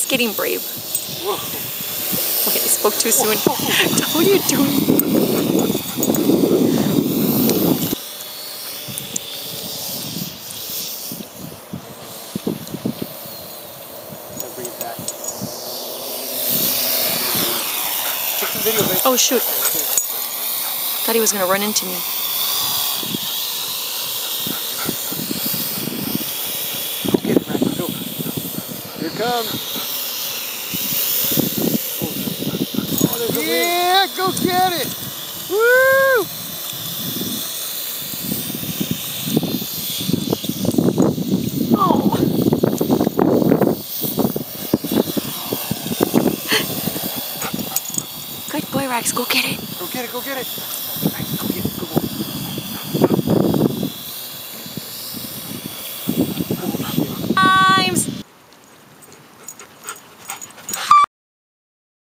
getting brave. Whoa. Wait, I spoke too soon. What are you doing? Bring it back. Take some video, babe. Oh shoot. Thought he was gonna run into me. Go get it, Max. Go. Here it comes. Oh, yeah, go get it. Woo! Oh. Good boy, Rex. Go get it. Go get it, go get it.